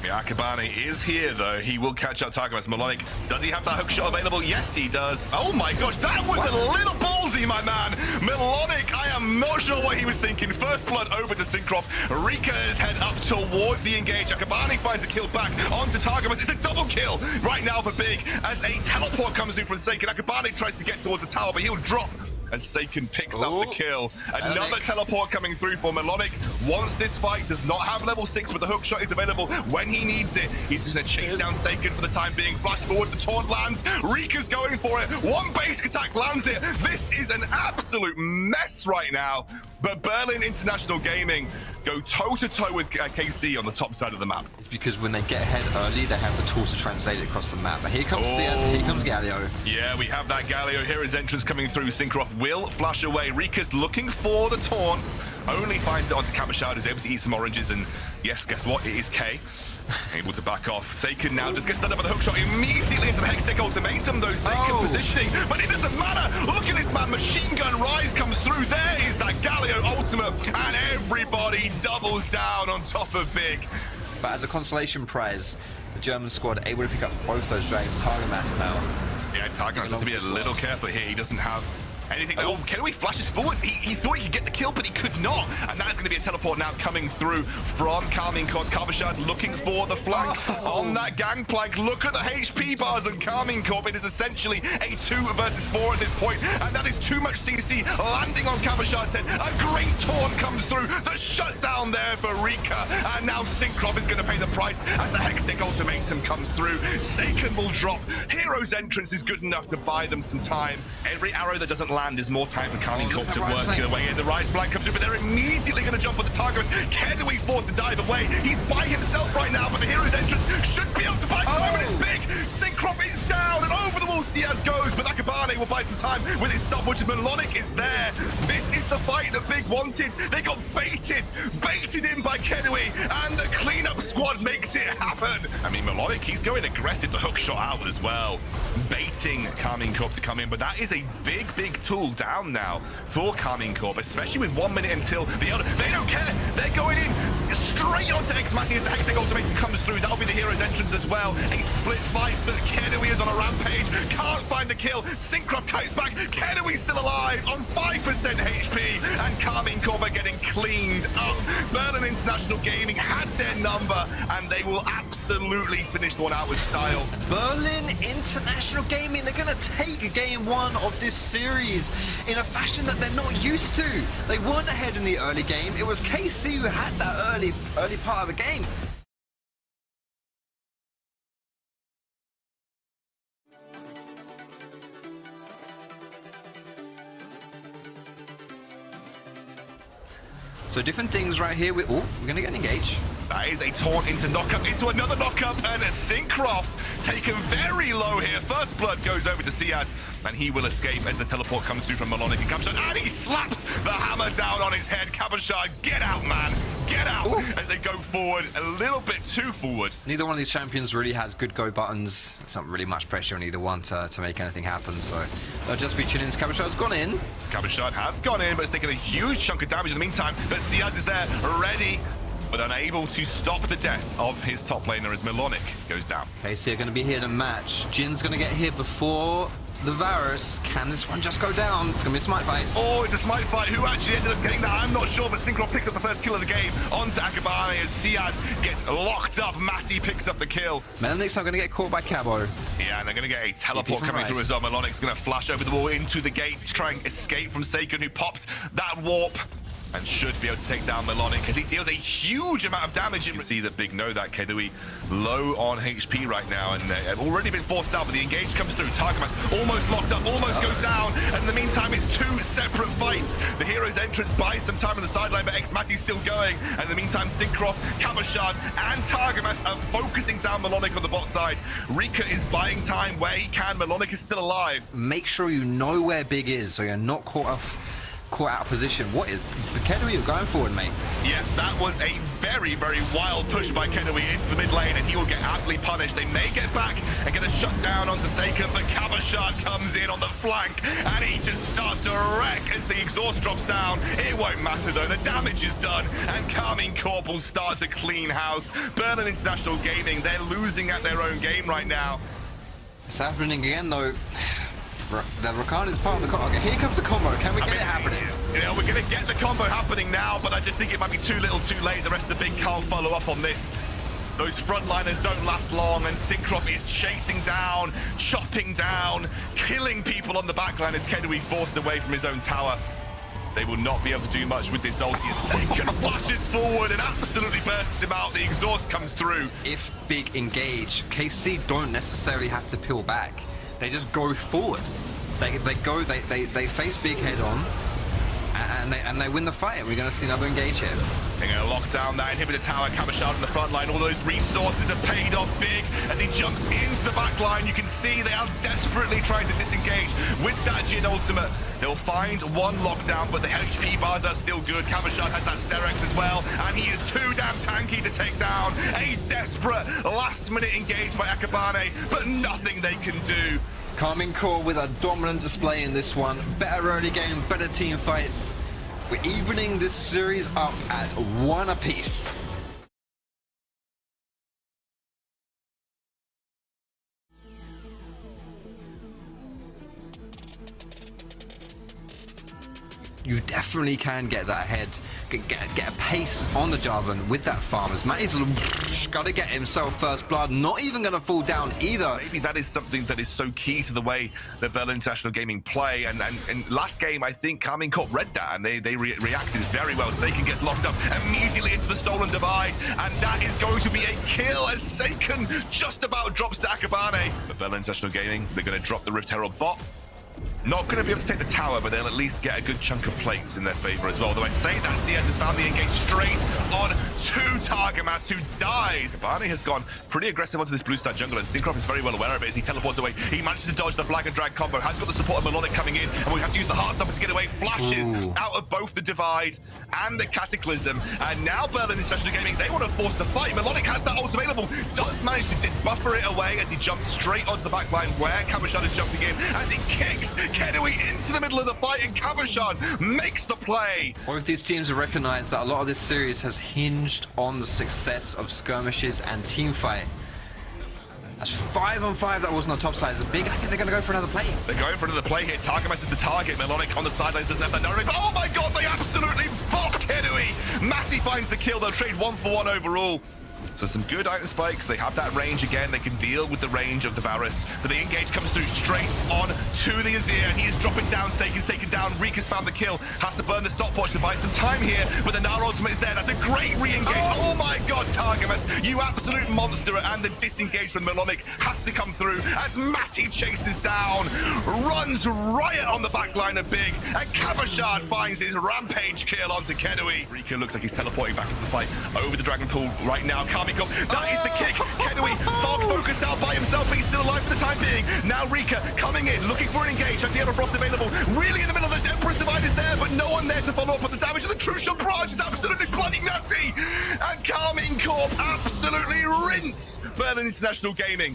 Yeah, Akabane is here, though. He will catch up Targamas. Melonic, does he have that hook shot available? Yes, he does. Oh my gosh, that was a little ballsy, my man. Melonic, I am not sure what he was thinking. First blood over to Syncroft. Rika's head up towards the engage. Akabane finds a kill back onto Targamas. It's a double kill right now for Big as a teleport comes through from Seiken. Akabane tries to get towards the tower, but he'll drop as Seiken picks up the kill. Another teleport coming through for Melonic. Once this fight does not have level 6, but the hook shot is available when he needs it. He's just going to chase down Seiken for the time being. Flash forward, the taunt lands. Rika's going for it. One basic attack lands it. This is an absolute mess right now. But Berlin International Gaming go toe-to-toe with KC on the top side of the map. It's because when they get ahead early, they have the tools to translate it across the map. But here comes Ciaz, here comes Galio. Yeah, we have that Galio. Here is entrance coming through. Syncroft will flash away. Rika's looking for the taunt. Only finds it onto Kamashad, who's able to eat some oranges. And yes, guess what? It is K. Able to back off. Seiken now just gets stunned up with the hook shot immediately into the Hextech ultimatum, though. Seiken positioning, but it doesn't matter. Look at this man. Machine gun rise comes through. There is that Galio ultimate, and everybody doubles down on top of Big. But as a consolation prize, the German squad able to pick up both those dragons. Targamas now. Yeah, Targamas has to be a little careful here. He doesn't have anything. Oh, Kenui flashes forward. He thought he could get the kill, but he could not. And that's going to be a teleport now coming through from Karmine Corp. Kavashad looking for the flank on that gangplank. Look at the HP bars on Karmine Corp. It is essentially a 2 versus 4 at this point, and that is too much CC landing on Kavashad's head. A great taunt comes through. The shutdown there for Rika, and now Syncroft is going to pay the price as the Hextech ultimatum comes through. Seiken will drop. Hero's entrance is good enough to buy them some time. Every arrow that doesn't land is more time for Karmine Corp to work their way in. The rise flank comes through, but they're immediately going to jump on the target. Kenui forced to dive away. He's by himself right now, but the hero's entrance should be able to buy time, and it's Big. Syncroft is down, and over the wall Ciaz goes, but Akabane will buy some time with his stopwatch. Melonic is there. This is the fight that Big wanted. They got baited in by Kenui, and the cleanup squad makes it happen. I mean, Melonic, he's going aggressive, the hook shot out as well, baiting Karmine Corp to come in, but that is a big tool down now for Karmine Corp, especially with 1 minute until the other. They don't care. They're going in straight onto X-Matty as the Hextech ultimation comes through. That'll be the hero's entrance as well. A split fight, but Kenui is on a rampage. Can't find the kill. Syncroft kites back. Kenui's still alive on 5% HP, and Karmine Corp are getting cleaned up. Berlin International Gaming had their number, and they will absolutely finish the one out with style. Berlin International Gaming, they're going to take game 1 of this series in a fashion that they're not used to. They weren't ahead in the early game. It was KC who had that early part of the game. So different things right here. We're going to get engaged. That is a taunt into knockup, into another knockup, and Syncroft taken very low here. First blood goes over to Ciaz, and he will escape as the teleport comes through from Melonic and Kabashad, and he slaps the hammer down on his head. Kabashad, get out, man! Get out! Ooh. As they go forward, a little bit too forward. Neither one of these champions really has good go buttons. It's not really much pressure on either one to make anything happen, so they'll just be chilling. Kabashad's gone in. Kabashad has gone in, but it's taken a huge chunk of damage in the meantime. But Ciaz is there, ready, but unable to stop the death of his top laner as Melonic goes down. KC are going to be here to match. Jin's going to get here before the Varus. Can this one just go down? It's going to be a smite fight. Oh, it's a smite fight. Who actually ended up getting that? I'm not sure, but Syncroft picks up the first kill of the game onto Akabane as Ciaz gets locked up. Matty picks up the kill. Melonic's not going to get caught by Cabo. Yeah, and they're going to get a teleport coming through as well. Melonic's going to flash over the wall into the gate to try and escape from Seiken, who pops that warp and should be able to take down Melonic as he deals a huge amount of damage. You can see that Big know that Kenui low on HP right now, and have already been forced out, but the engage comes through. Targamas almost locked up, almost goes down, and in the meantime it's 2 separate fights. The hero's entrance buys some time on the sideline, but X-Matty's still going, and in the meantime Syncroft, Kabashad, and Targamas are focusing down Melonic on the bot side. Rika is buying time where he can. Melonic is still alive. Make sure you know where Big is, so you're not caught out of position. What is Kenui going forward, mate? Yeah, that was a very, very wild push by Kedowi into the mid lane, and he will get aptly punished. They may get back and get a shutdown onto Saker, but Kabashad comes in on the flank, and he just starts to wreck as the exhaust drops down. It won't matter though, the damage is done, and Carmine Corp will start to clean house. Berlin International Gaming, they're losing at their own game right now. It's happening again though. The Rakan is part of the combo. Okay, here comes the combo. Can we get it happening? You know, we're going to get the combo happening now, but I just think it might be too little too late. The rest of the big can't follow up on this. Those frontliners don't last long, and Syncroft is chasing down, chopping down, killing people on the backline as Kedowi forced away from his own tower. They will not be able to do much with this ulti. Syncroft flashes forward and absolutely bursts him out. The exhaust comes through. If big engage, KC don't necessarily have to peel back. They just go forward. They face big head on, and they win the fight. We're going to see another engage here. They're going to lock down that inhibitor tower. Kabashad in the front line. All those resources are paid off big as he jumps into the back line. You can see they are desperately trying to disengage with that Jin ultimate. They'll find one lockdown, but the HP bars are still good. Kabashad has that Sterex as well, and he is too damn tanky to take down. A desperate last-minute engage by Akabane, but nothing they can do. Carmine Corp with a dominant display in this one. Better early game, better team fights. We're evening this series up at 1 apiece. You definitely can get that head, get a pace on the Jarvan with that farmers. Matty's got to get himself first blood, not even going to fall down either. Maybe that is something that is so key to the way that Berlin International Gaming play. And last game, I think Carmine Corp read that, and they reacted very well. Saken gets locked up immediately into the stolen divide, and that is going to be a kill as Saken just about drops to Akabane. But Berlin International Gaming, they're going to drop the Rift Herald bot. Not going to be able to take the tower, but they'll at least get a good chunk of plates in their favor as well. Though I say that CS has found the engage straight on to Targamas, who dies. Barney has gone pretty aggressive onto this blue star jungle, and Syncroft is very well aware of it as he teleports away. He manages to dodge the flag and drag combo, has got the support of Melodic coming in, and we have to use the Heartstopper to get away. Flashes out of both the divide and the Cataclysm. And now Berlin International Gaming, they want to force the fight. Melodic has that ult available, does manage to buffer it away as he jumps straight onto the backline where Kabashad is jumping in, as he kicks Kedowi into the middle of the fight, and Kabashad makes the play. Both these teams have recognized that a lot of this series has hinged on the success of skirmishes and team fight. That's 5-on-5. That wasn't on top side. It's big. I think they're going to go for another play. They're going for another play here. Targamas is the target. Melodic on the sidelines doesn't have that direct. Oh my god, they absolutely bop Kedowi. Matty finds the kill. They'll trade 1-for-1 overall. So some good item spikes. They have that range again. They can deal with the range of the Varus. But the engage comes through straight on to the Azir. He is dropping down. Saker's taken down. Rika's found the kill. Has to burn the stopwatch to buy some time here. But the Nara ultimate is there. That's a great re-engage. Oh my god, Targamas, you absolute monster. And the disengage from Melodic has to come through as Matty chases down. Runs riot on the backline of Big. And Kabashad finds his rampage kill onto Kedowi. Rika looks like he's teleporting back into the fight over the Dragon Pool right now. Carmine Corp, that is the kick. Kedowi, fog focused out by himself, but he's still alive for the time being. Now Rika coming in, looking for an engage. Has the Everfrost available. Really in the middle of the Empress Divide is there, but no one there to follow up on the damage. And the True Shot barrage is absolutely bloody nutty. And Carmine Corp absolutely rinse Berlin International Gaming.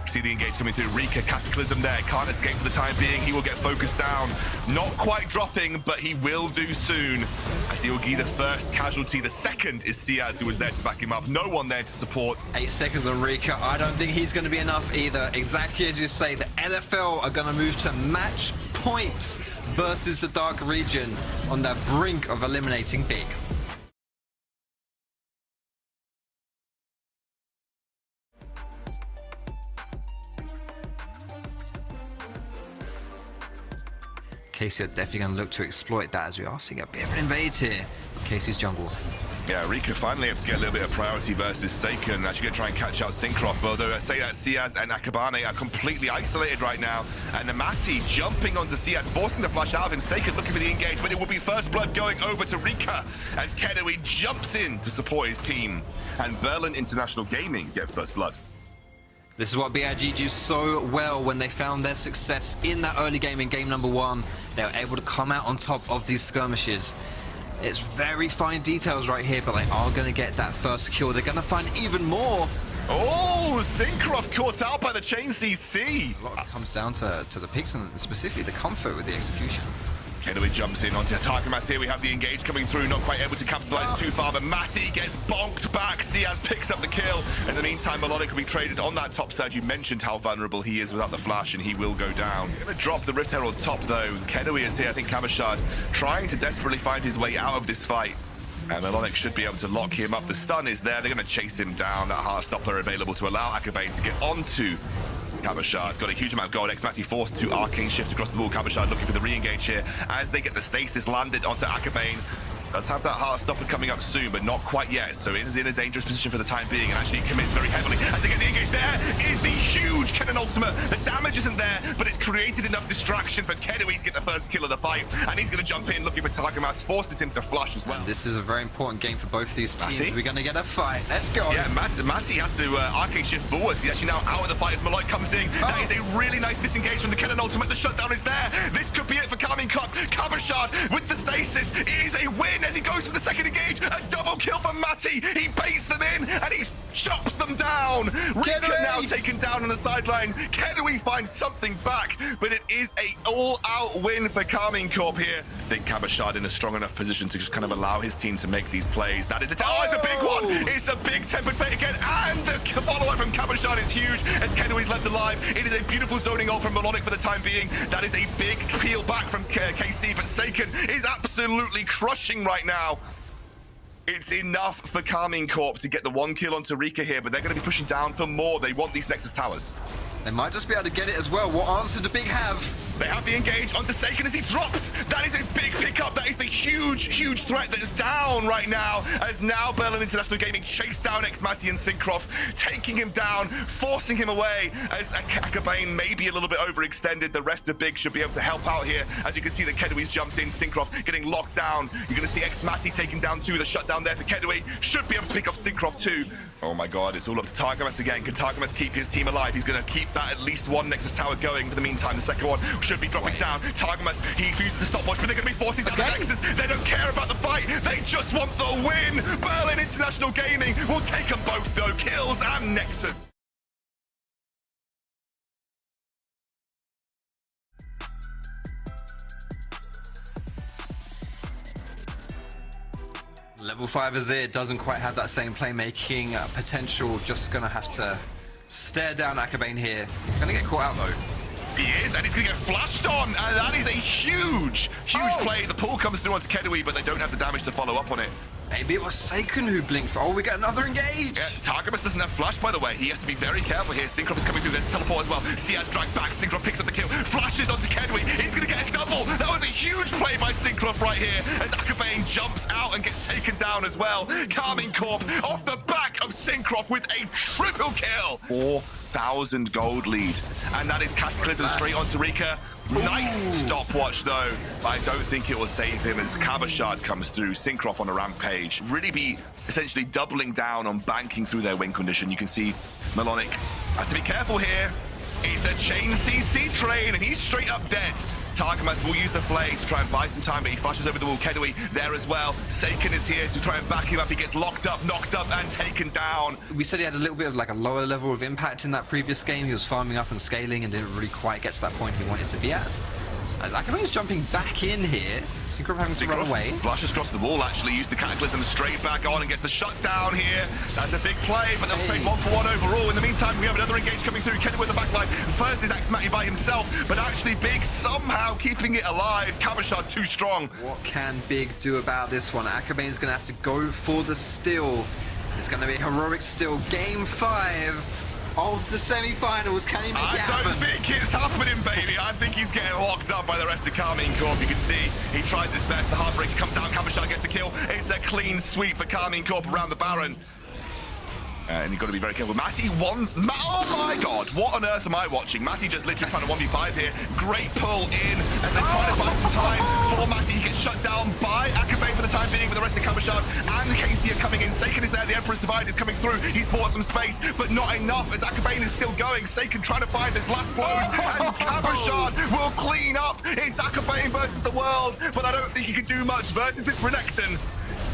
See the engage coming through. Rika, Cataclysm there. Can't escape for the time being. He will get focused down. Not quite dropping, but he will do soon. As he'll be the first casualty. The second is Siaz, who was there to back him up. No one there to support. 8 seconds on Rika. I don't think he's going to be enough either. Exactly as you say, the LFL are going to move to match points versus the Dark Region on the brink of eliminating Big. KC are definitely going to look to exploit that, as we are seeing a bit of an invade here. KC's jungle. Yeah, Rika finally able to get a little bit of priority versus Saken. Actually going to try and catch out Syncroft, although I say that Siaz and Akabane are completely isolated right now. And Amati jumping onto Siaz, forcing the flash out of him. Saken looking for the engage, but it will be first blood going over to Rika as Kedowi jumps in to support his team. And Berlin International Gaming get first blood. This is what BIG do so well when they found their success in that early game in game number 1. They were able to come out on top of these skirmishes. It's very fine details right here, but they are going to get that first kill. They're going to find even more. Oh, Syncroft caught out by the chain CC. A lot comes down to the picks and specifically the comfort with the execution. Kennewy jumps in onto Tarkamas here. We have the engage coming through, not quite able to capitalize too far, but Matty gets bonked back. Ciaz picks up the kill. In the meantime, Melodic will be traded on that top side. You mentioned how vulnerable he is without the flash, and he will go down. Gonna drop the Rift Herald top, though. Kennewy is here. I think Kabashad trying to desperately find his way out of this fight. And Melodic should be able to lock him up. The stun is there. They're going to chase him down. That Heart Stopper available to allow Akabane to get onto Kabashad's got a huge amount of gold. Xmati forced to arcane shift across the wall. Kabashad looking for the re-engage here as they get the stasis landed onto Akabane. Does have that Heart Stopper coming up soon, but not quite yet. So it is in a dangerous position for the time being and actually commits very heavily. As they get the engage, there is the huge Kennen ultimate. The damage isn't there, but it's created enough distraction for Kennewy to get the first kill of the fight. And he's going to jump in looking for Tarkamas, forces him to flush as well. And this is a very important game for both these teams. Matty? We're going to get a fight. Let's go. Yeah, Matty has to arcane shift forwards. He's actually now out of the fight as Malloy comes in. That is a really nice disengage from the Kennen ultimate. The shutdown is there. This could be it for Karmine Corp. Kabashad with the stasis. It is a win as he goes for the second engage. A double kill for Matty. He baits them in and he chops them down. Rika now taken down on the sideline. Kennewy finds something back, but it is a all-out win for Karmine Corp here. I think Kabashad in a strong enough position to just kind of allow his team to make these plays. That is the oh, it's a big one. It's a big tempered fate again, and the follow-up from Kabashad is huge as Kennewy's left alive. It is a beautiful zoning ult from Melodic for the time being. That is a big peel back from KC, but Seiken is absolutely crushing right now. It's enough for Karmine Corp to get the one kill onto Rika here, but they're going to be pushing down for more. They want these Nexus towers. They might just be able to get it as well. What answer do Big have? They have the engage onto Seiken as he drops. That is a big pickup. That is the huge threat that is down right now. As now Berlin International Gaming chase down Xmati and Syncroft, taking him down, forcing him away. As Akabane may be a little bit overextended. The rest of Big should be able to help out here. As you can see, the Kennewy's jumped in. Syncroft getting locked down. You're going to see Xmati taken down too. The shutdown there for Kennewy. Should be able to pick up Syncroft too. Oh my god, it's all up to Targamas again. Can Targamas keep his team alive? He's going to keep that at least one Nexus tower going. For the meantime, the second one should be dropping down. Targamas, he uses the stopwatch, but they're going to be forcing down the Nexus. They don't care about the fight. They just want the win. Berlin International Gaming will take them both though. Kills and Nexus. Level 5 is it. Doesn't quite have that same playmaking potential. Just going to have to stare down Akabane here. He's going to get caught out though. He is, and he's going to get flashed on, and that is a huge play. The pull comes through onto Kennewy, but they don't have the damage to follow up on it. Maybe it was Seiken who blinked. Oh, we got another engage. Yeah, Targamas doesn't have flash, by the way. He has to be very careful here. Syncroft is coming through. There's teleport as well. Ciaz dragged back. Syncroft picks up the kill. Flashes onto Kennewy. He's going to get a double. That was a huge play by Syncroft right here. As Akabane jumps out and gets taken down as well. Karmine Corp off the back of Syncroft with a triple kill. 4,000 gold lead. And that is Cataclysm straight onto Rika. Nice stopwatch though, but I don't think it will save him as Kabashad comes through. Syncroft on a rampage. Really be essentially doubling down on banking through their win condition. You can see Melonic has to be careful here. It's a chain CC train and he's straight up dead. Targamas will use the flay to try and buy some time, but he flashes over the wall. Kennewy there as well. Seiken is here to try and back him up. He gets locked up, knocked up, and taken down. We said he had a little bit of like a lower level of impact in that previous game. He was farming up and scaling and didn't really quite get to that point he wanted to be at. As Akabane's jumping back in here, Syncroft having to run away. Flashes across the wall, actually used the Cataclysm straight back on and gets the shutdown here. That's a big play, but they'll trade 1-for-1 overall. In the meantime, we have another engage coming through. Kennewy with the backline. First is Axmati by himself, but actually Big somehow keeping it alive. Kabashad too strong. What can Big do about this one? Akabane's going to have to go for the steal. It's going to be a heroic steal. Game 5. Of the semi-finals. Can he make it happen? I don't think it's happening, baby. I think he's getting locked up by the rest of Karmine Corp. You can see he tries his best. The Heartbreaker comes down. Kabashad gets the kill. It's a clean sweep for Karmine Corp around the Baron. And you've got to be very careful. Matty won. Oh my god, what on earth am I watching? Matty just literally trying to 1v5 here. Great pull in, and they're trying to find some time for Matty. He gets shut down by Akabane for the time being, but the rest of Kabashad and Casey are coming in. Seiken is there, the Emperor's Divide is coming through. He's bought some space, but not enough as Akabane is still going. Seiken trying to find this last blow, and Kabashad will clean up. It's Akabane versus the world, but I don't think he can do much versus this Renekton.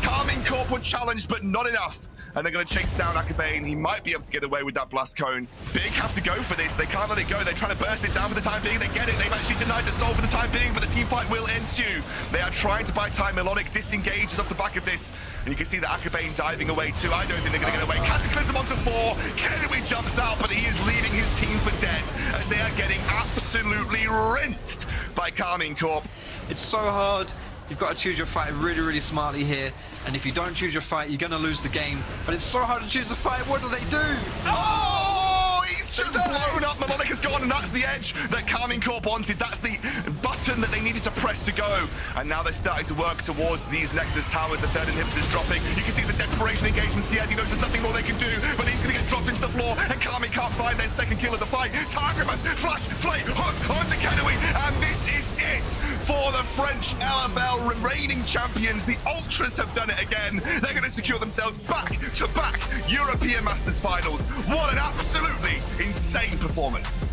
Carmine Corp were challenged, but not enough. And they're going to chase down Akabane. He might be able to get away with that blast cone. Big have to go for this. They can't let it go. They're trying to burst it down for the time being. They get it. They've actually denied the soul for the time being, but the team fight will ensue. They are trying to buy time. Melonic disengages off the back of this. And you can see that Akabane diving away too. I don't think they're going to get away. Cataclysm onto 4. Kennewy jumps out, but he is leaving his team for dead. And they are getting absolutely rinsed by Carmine Corp. It's so hard. You've got to choose your fight really, really smartly here. And if you don't choose your fight, you're going to lose the game. But it's so hard to choose the fight. What do they do? Oh, he's just blown up. Melonic has gone, and that's the edge that Carmine Corp wanted. That's the button that they needed to press to go. And now they're starting to work towards these Nexus towers. The third inhibitor's dropping. You can see the desperation engagement. Ciaz, he knows there's nothing more they can do, but he's going to get dropped into the floor, and Carmine can't find their second kill of the fight. Targamas, flash, flame, hook onto Kennewy, and this is it for the French LFL reigning champions. The Ultras have done it again. They're going to secure themselves back-to-back European Masters Finals. What an absolutely insane performance.